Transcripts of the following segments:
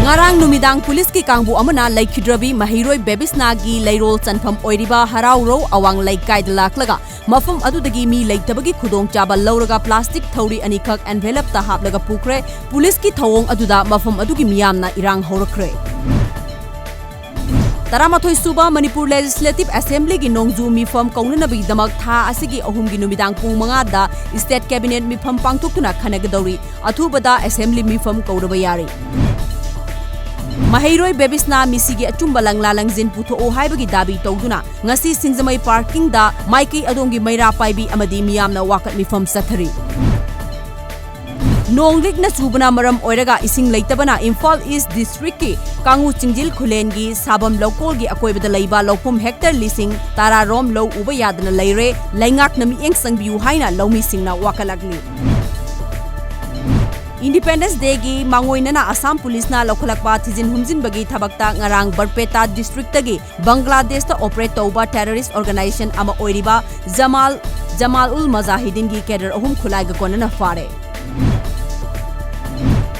Ngarang numidang pulis ki kangbu amana laikhidrabi mahiroi bebisnagi lairol chanfam oiriba harauro awang laikai laklaga mafam adudagi mi laitabagi khudong chaba lauraga plastic thauri anikak envelope ta haplaga pukre pulis ki thawong aduda mafam adugi miyamna irang horakre Taramathoi suba Manipur Legislative Assembly gi nongju mifam kaunanabi damak tha asigi ahum gi numidang pung manga da State Cabinet mifam pangtokuna khanagadori athubada Assembly mifam kauraba yari Mahiroi bebisna misigi achumba langlalangjin putho haibagi dabi tawduna ngasi Singjamai parking da maiki adongi maira paibi amadi miyamna wakat mifam sathari Nonglik na subana maram oiraga ising leitabana Imphal East District ki Kangu Chingjil Khulengi Sabam Lokol gi akoibada leiba lopum hectare lising tara rom lo uba yadana leire laingak nami eng sangbiu haina lomi singna wakalagli Independence Day gi mangoina na Assam Police na lokhalakpa thijin humjin bagi thabakta ngarang Barpeta District tagi Bangladesh ta operate tauba terrorist organization ama oiriba Jamal ul Mujahideen gi cadre ahum khulai ga konana fare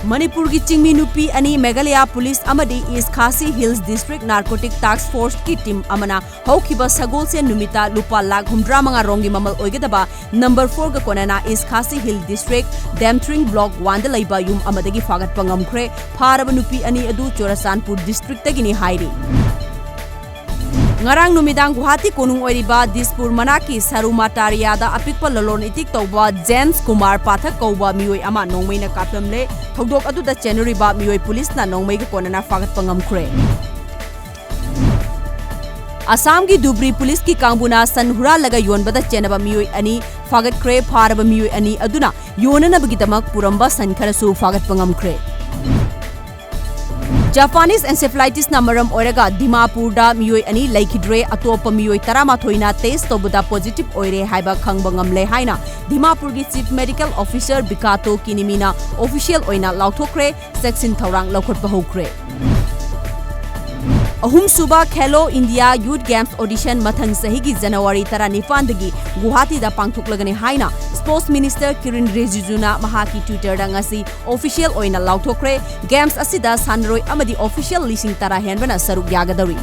Manipur ki chingmi nupi ani Meghalaya Police amadi East Khasi Hills District Narcotic Task Force ki team amana haukiba sagol se numita lupa lakh humdra manga rongi mamal oigadaba number 4 ga konana East Khasi Hill District Damtring Block 1 da laiba yum amadagi fagat pangamkhre pharaba nupi ani adu Chorasanpur District tagini hairi Ngarang numidang Guwahati konung oiriba Dispur Manaki Sarumataria da apikpa lolon itik tawba James Kumar Pathak kauba mioi ama nongmei na kaplamle thogdok adu da January ba mioi police na nongmei ga konana fagat pangamkhre Assam gi Dubri police ki kangbuna sanhura laga yonbada chenaba mioi ani fagat kre pharaba mioi ani aduna yonana bagi damak puramba sankharasu fagat pangamkhre Japanese encephalitis na maram oiraga Dimapur da mioi ani laikhidre atopa mioi taramathoi na test tobuda positive oire haiba khangba ngamle haina Dimapur gi Chief Medical Officer Bikato Kinimina official oina lauthokre section thorang laukhotpa hokre Ahum suba Khelo India Youth Games audition mathang sahi gi January 19 dagi Guwahati da pangthoklagani haina Sports Minister Kiren Rijiju na mahaki Twitter da ngasi official oina lauthokre games asida sanroi amadi official lising tara henbana saruk yagadari